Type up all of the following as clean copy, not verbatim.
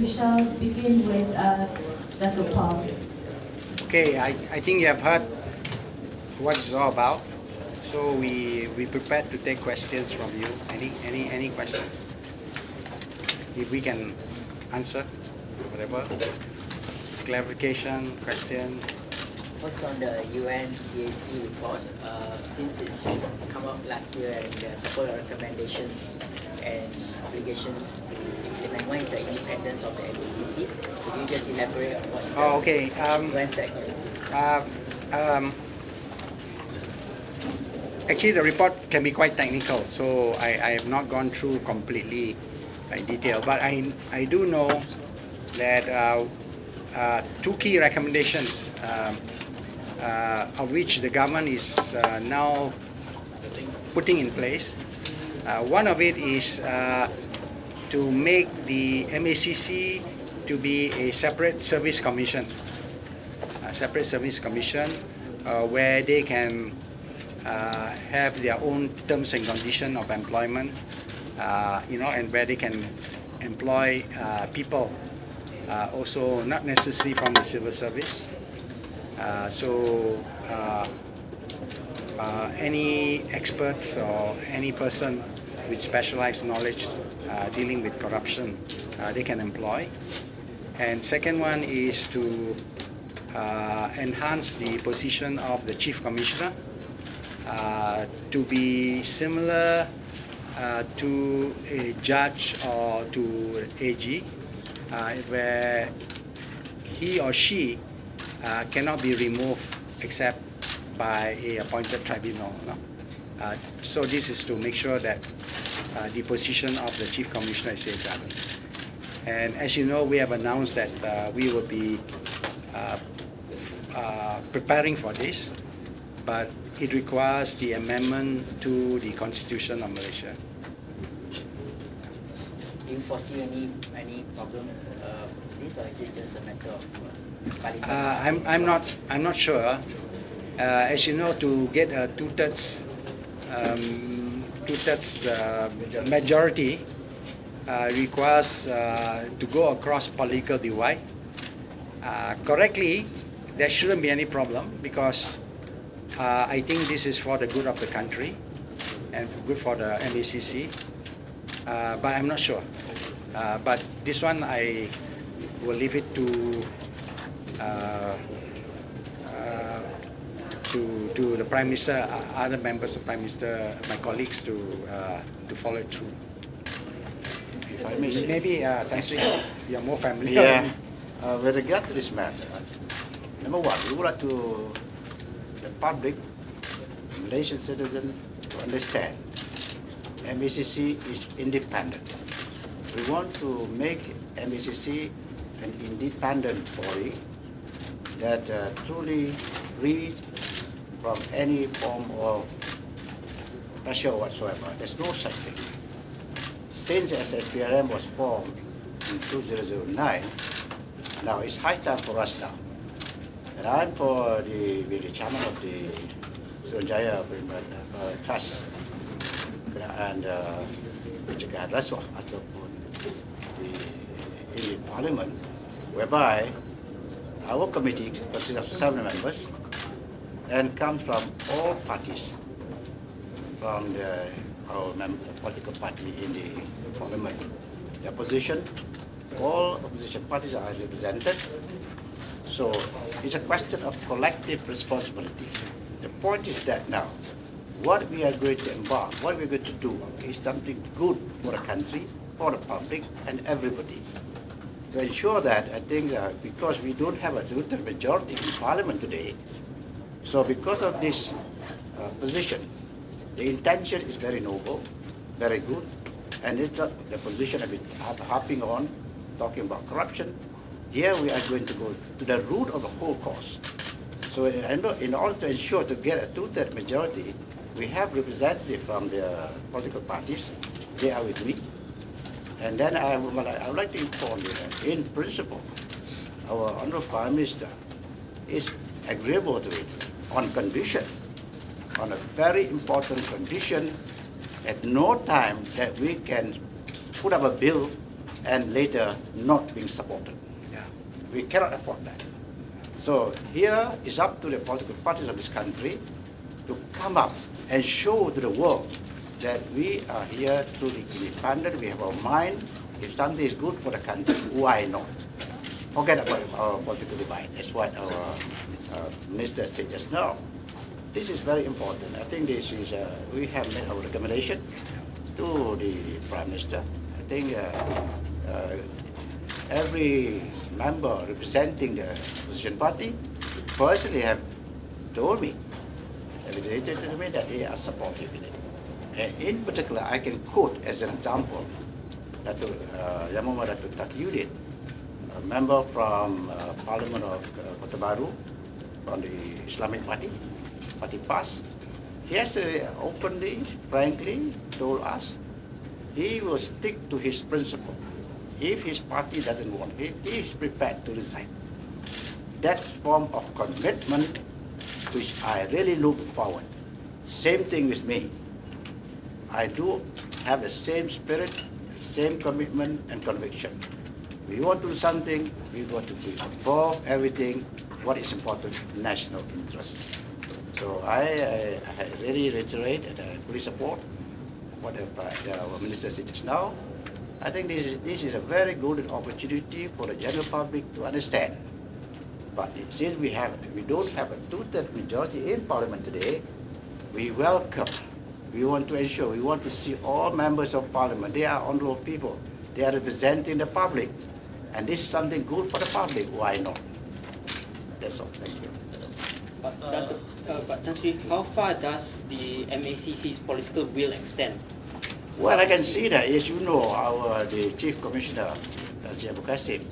We shall begin with Dato' Paul. Okay, I think you have heard what it's all about. So we prepared to take questions from you. Any questions? If we can answer, whatever. Clarification, question. First on the UNCAC report, since it's come up last year and there are a couple of recommendations and obligations to implement. One is the independence of the MACC. Could you just elaborate on what's the, Okay. when's that going to Actually, the report can be quite technical, so I have not gone through completely in detail. But I do know that two key recommendations, of which the government is now putting in place. One of it is to make the MACC to be a separate service commission, where they can have their own terms and conditions of employment, and where they can employ people also not necessarily from the civil service. Any experts or any person with specialized knowledge dealing with corruption, they can employ. And second one is to enhance the position of the Chief Commissioner to be similar to a judge or to AG, where he or she cannot be removed except by a appointed tribunal. So this is to make sure that the position of the Chief Commissioner is safeguarded. And as you know, we have announced that we will be preparing for this, but it requires the amendment to the Constitution of Malaysia. do you foresee any problem with this, or is it just a matter of Parliament? I'm not sure. As you know, to get a two-thirds majority requires to go across political divide. Correctly, there shouldn't be any problem, because I think this is for the good of the country and good for the MACC. But I'm not sure. But this one I will leave it to the Prime Minister, other members of Prime Minister, my colleagues to follow it through. If I may say. Maybe Tan Sri, you're more familiar. Yeah, with regard to this matter, number one, we would like to the public, Malaysian citizen, to understand MACC is independent. We want to make MACC an independent body that truly free from any form of pressure whatsoever. There's no such thing. Since SPRM was formed in 2009, now it's high time for us now. And I'm for the chairman of the Sunjaya Khas and pencegahan rasuah ataupun in Parliament, whereby our committee consists of 7 members and comes from all parties, from our political party in the Parliament. The opposition, all opposition parties are represented. So it's a question of collective responsibility. The point is that now, what we are going to embark, what we're going to do is something good for the country, for the public, and everybody. To ensure that, I think, because we don't have a total majority in Parliament today, so because of this position, the intention is very noble, very good, and it's not the position I've been harping on, talking about corruption. Here we are going to go to the root of the whole cause. So in order to ensure to get a two-thirds majority, we have representatives from the political parties. They are with me. And then I would like to inform you that in principle, our Honourable Prime Minister is agreeable to it on condition, on a very important condition, at no time that we can put up a bill and later not being supported. Yeah. We cannot afford that. So here it's up to the political parties of this country to come up and show to the world that we are here truly independent, we have our mind. If something is good for the country, why not? Forget about our political divide. That's what our minister said just now. This is very important. I think this is, we have made our recommendation to the Prime Minister. I think every member representing the opposition party personally have told me, evidenced to me that they are supportive in it. And in particular, I can quote as an example Datuk Yamuma Datuk Takiuddin, a member from Parliament of Kota Baru from the Islamic Party, Party PAS. He has openly, frankly told us he will stick to his principle. If his party doesn't want him, he is prepared to resign. That form of commitment which I really look forward. Same thing with me. I do have the same spirit, same commitment and conviction. We want to do something, we want to be above everything, what is important, national interest. So I really reiterate and I fully support what our minister said just now. I think this is a very good opportunity for the general public to understand. But since we don't have a two-thirds majority in Parliament today, we welcome. We want to ensure, we want to see all members of Parliament. They are honorable people. They are representing the public. And this is something good for the public. Why not? That's all. Thank you. But Tan Sri, how far does the MACC's political will extend? Well, I can see that. As you know, the Chief Commissioner, Nazir Abu Qasim,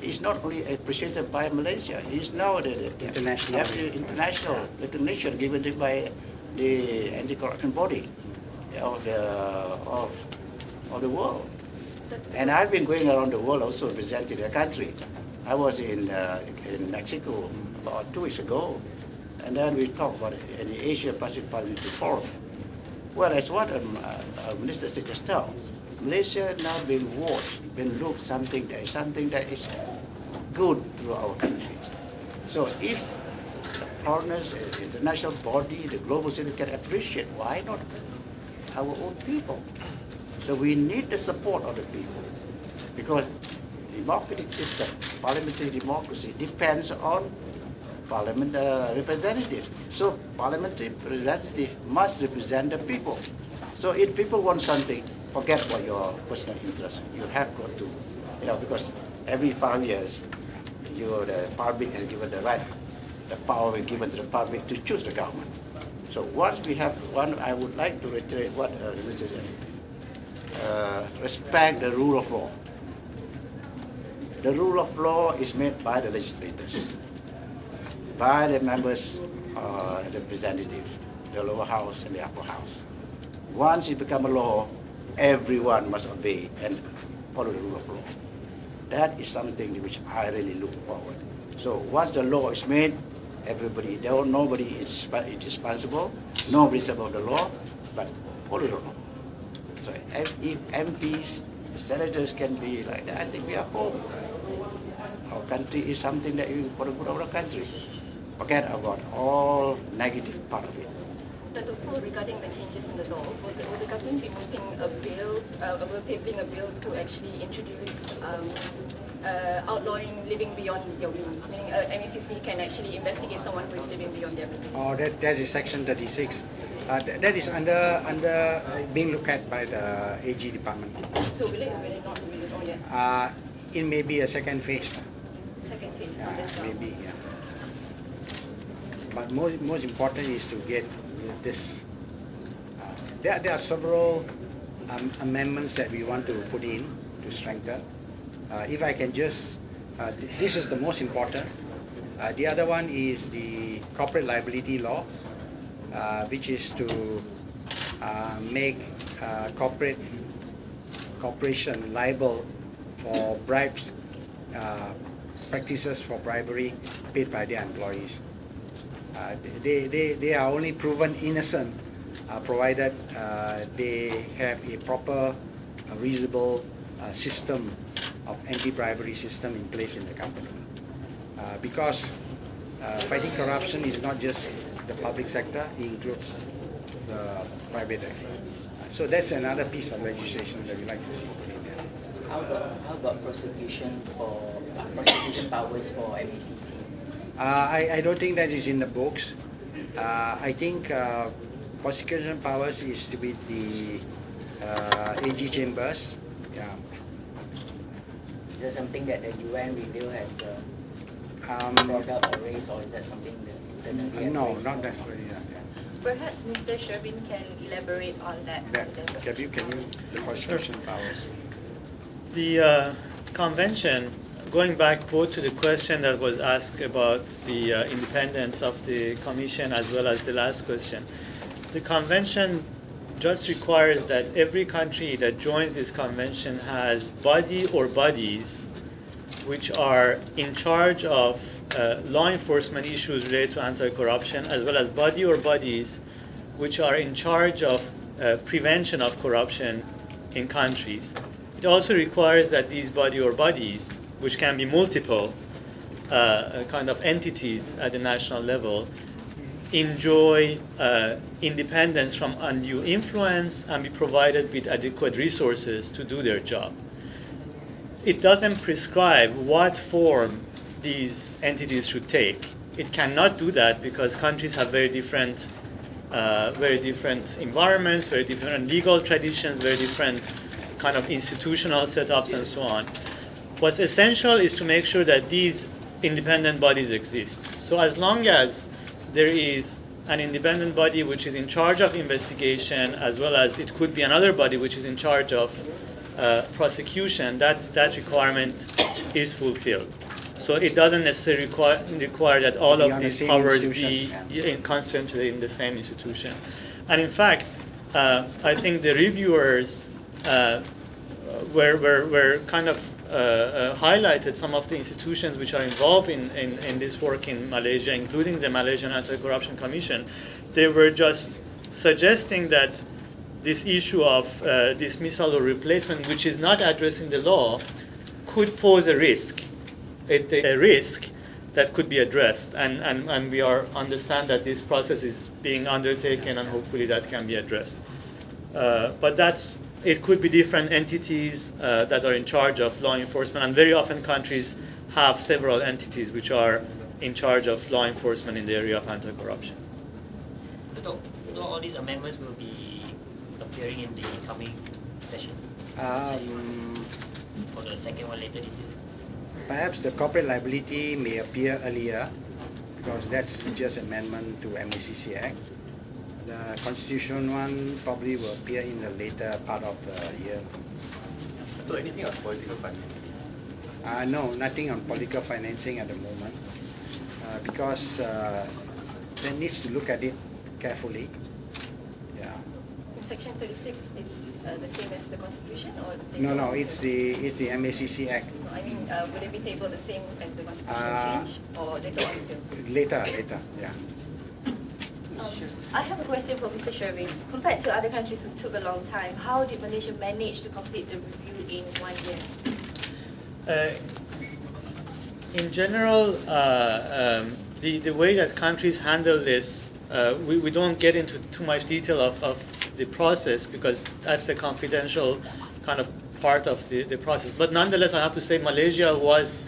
is not only appreciated by Malaysia, he is now the international recognition given by the anti-corruption body of the world. And I've been going around the world also representing the country. I was in Mexico about 2 weeks ago, and then we talked about it in the Asia Pacific Parliamentary Forum. Well, as what our minister said just now, Malaysia now being watched, being looked something that is good to our country. So if the foreigners, the international body, the global city can appreciate, why not our own people? So we need the support of the people, because democratic system, parliamentary democracy depends on parliament representative. So parliamentary representative must represent the people. So if people want something, forget about your personal interest. You have got to, because every 5 years, the public has given the right, the power is given to the public to choose the government. So once we have one, I would like to reiterate what the minister said. Respect the rule of law. The rule of law is made by the legislators, by the members, the representatives, the lower house and the upper house. Once it becomes a law, everyone must obey and follow the rule of law. That is something which I really look forward. So once the law is made, nobody is responsible, nobody is above the law, but follow the law. So if MPs, senators can be like that, I think we are home. Our country is something that is for the good of our country. Forget about all negative part of it. Dr. Paul, regarding the changes in the law, will the government be moving a bill, tabling a bill to actually introduce outlawing living beyond your means, meaning MACC can actually investigate someone who is living beyond their means? Oh, that is Section 36. That is under being looked at by the AG department. So will it not yet? It may be a second phase. Second phase. Maybe, yeah. But most important is to get this. There are several amendments that we want to put in to strengthen. If I can just, this is the most important. The other one is the corporate liability law, which is to make corporation liable for bribes, practices for bribery paid by their employees. They are only proven innocent provided they have a proper, reasonable system of anti-bribery system in place in the company. Because fighting corruption is not just the public sector, it includes the private sector. So that's another piece of legislation that we like to see put in there. How about prosecution powers for MACC? I don't think that is in the books. I think prosecution powers is with the AG chambers. Yeah. Is that something that the UN review has brought up or raised, or is that something that internally have No, raised? not necessarily. Yeah. Perhaps Mr. Sherwin can elaborate on that. Can you the prosecution powers? The convention, going back both to the question that was asked about the independence of the commission as well as the last question, the convention just requires that every country that joins this convention has body or bodies which are in charge of law enforcement issues related to anti-corruption, as well as body or bodies which are in charge of prevention of corruption in countries. It also requires that these body or bodies, which can be multiple kind of entities at the national level, enjoy independence from undue influence and be provided with adequate resources to do their job. It doesn't prescribe what form these entities should take. It cannot do that because countries have very different environments, very different legal traditions, very different kind of institutional setups and so on. What's essential is to make sure that these independent bodies exist. So as long as there is an independent body which is in charge of investigation, as well as it could be another body which is in charge of prosecution, that requirement is fulfilled. So it doesn't necessarily require that all of these powers be concentrated in the same institution. And in fact, I think the reviewers were kind of highlighted some of the institutions which are involved in this work in Malaysia, including the Malaysian Anti-Corruption Commission. They were just suggesting that this issue of dismissal or replacement, which is not addressed in the law, could pose a risk that could be addressed. And we understand that this process is being undertaken, and hopefully that can be addressed. But it could be different entities that are in charge of law enforcement, and very often countries have several entities which are in charge of law enforcement in the area of anti-corruption. So all these amendments will be appearing in the coming session? For the second one later this year? Perhaps the corporate liability may appear earlier because that's just amendment to MACC Act. The constitution one probably will appear in the later part of the year. So anything on political funding? No, nothing on political financing at the moment because they needs to look at it carefully. Yeah. In Section 36 is the same as the Constitution, or No, it's the MACC Act. I mean, would it be tabled the same as the Constitution change, or later on still? Later, yeah. I have a question for Mr. Sherwin. Compared to other countries who took a long time, how did Malaysia manage to complete the review in 1 year? In general, the way that countries handle this, we don't get into too much detail of the process because that's a confidential kind of part of the process. But nonetheless, I have to say Malaysia was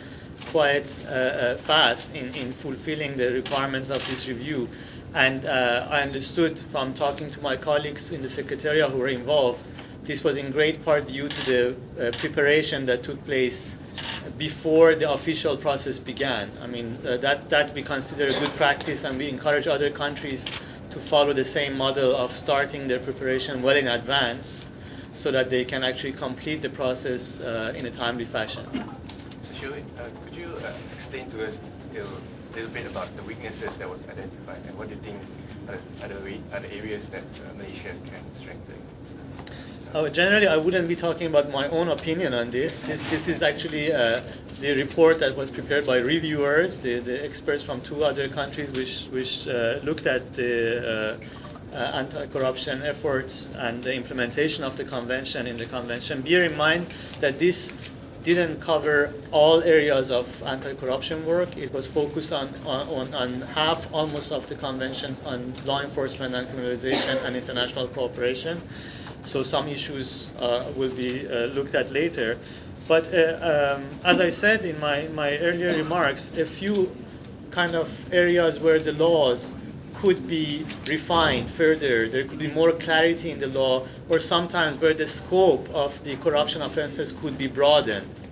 quite fast in fulfilling the requirements of this review. And I understood from talking to my colleagues in the Secretariat who were involved, this was in great part due to the preparation that took place before the official process began. I mean, that we consider a good practice, and we encourage other countries to follow the same model of starting their preparation well in advance so that they can actually complete the process in a timely fashion. So Sherwin, could you explain to us a little bit about the weaknesses that was identified, and what do you think are the areas that Malaysia can strengthen? Generally, I wouldn't be talking about my own opinion on this. This is actually the report that was prepared by reviewers, the experts from 2 other countries which looked at the anti-corruption efforts and the implementation of the convention in the convention. Bear in mind that this didn't cover all areas of anti-corruption work. It was focused on half almost of the convention on law enforcement and criminalization and international cooperation. So some issues will be looked at later. But as I said in my earlier remarks, a few kind of areas where the laws could be refined further, there could be more clarity in the law, or sometimes where the scope of the corruption offenses could be broadened.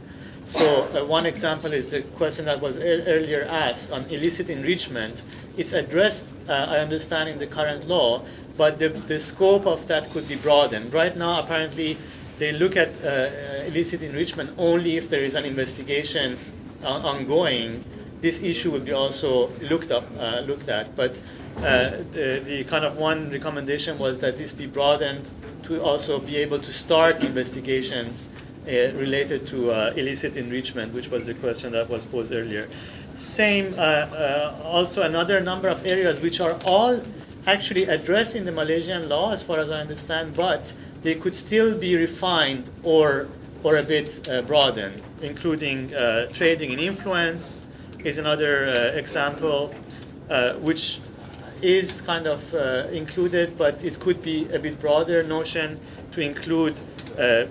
So one example is the question that was earlier asked on illicit enrichment. It's addressed, I understand, in the current law, but the scope of that could be broadened. Right now, apparently, they look at illicit enrichment only if there is an investigation ongoing. This issue will be also looked at. But the kind of one recommendation was that this be broadened to also be able to start investigations related to illicit enrichment, which was the question that was posed earlier. Same, also another number of areas which are all actually addressed in the Malaysian law, as far as I understand, but they could still be refined or a bit broadened, including trading in influence is another example, which is kind of included, but it could be a bit broader notion to include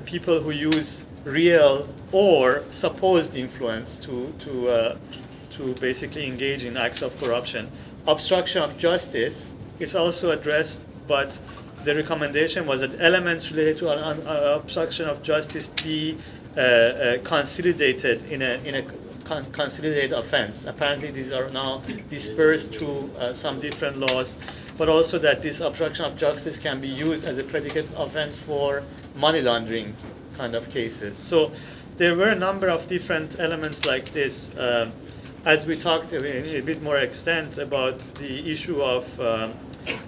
people who use real or supposed influence to basically engage in acts of corruption. Obstruction of justice is also addressed, but the recommendation was that elements related to obstruction of justice be consolidated in a consolidated offense. Apparently these are now dispersed through some different laws, but also that this obstruction of justice can be used as a predicate offense for money laundering kind of cases. So there were a number of different elements like this. As we talked in a bit more extent about the issue of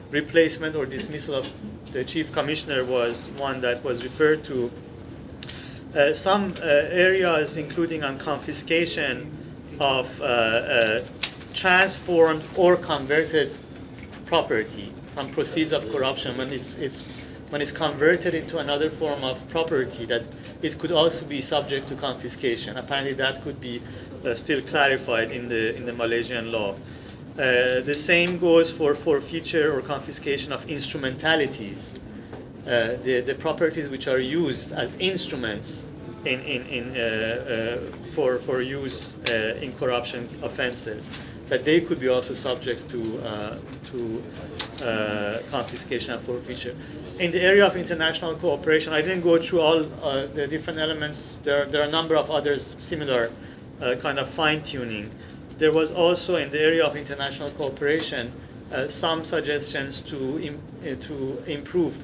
replacement or dismissal of the chief commissioner was one that was referred to. Some areas, including on confiscation of transformed or converted property from proceeds of corruption, when it's converted into another form of property, that it could also be subject to confiscation. Apparently, that could be still clarified in the Malaysian law. The same goes for forfeiture or confiscation of instrumentalities. The properties which are used as instruments for use in corruption offenses, that they could be also subject to confiscation and forfeiture. In the area of international cooperation, I didn't go through all the different elements. There are a number of others similar kind of fine-tuning. There was also in the area of international cooperation some suggestions to improve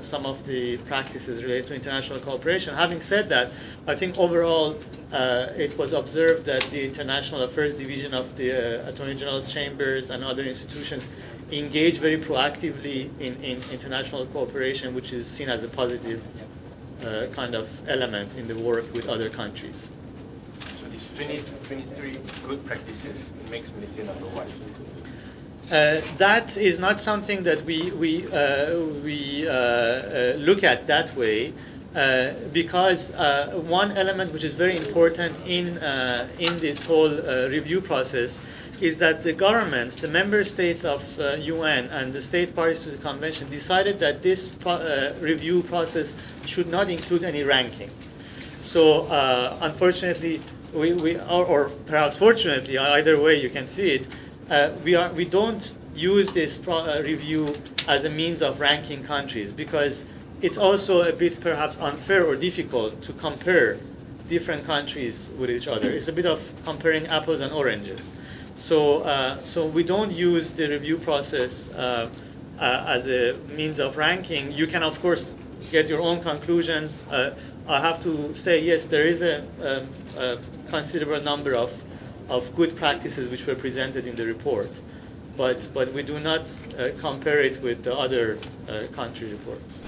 some of the practices related to international cooperation. Having said that, I think overall it was observed that the International Affairs Division of the Attorney General's Chambers and other institutions engage very proactively in international cooperation, which is seen as a positive kind of element in the work with other countries. So these 23 good practices makes Malaysia number one. That is not something that we look at that way, because one element which is very important in this whole review process is that the governments, the member states of UN and the state parties to the convention decided that this review process should not include any ranking. So unfortunately, or perhaps fortunately, either way you can see it, we don't use this review as a means of ranking countries, because it's also a bit perhaps unfair or difficult to compare different countries with each other. It's a bit of comparing apples and oranges. So we don't use the review process as a means of ranking. You can of course get your own conclusions. I have to say, yes, there is a considerable number of good practices which were presented in the report, but we do not compare it with the other country reports.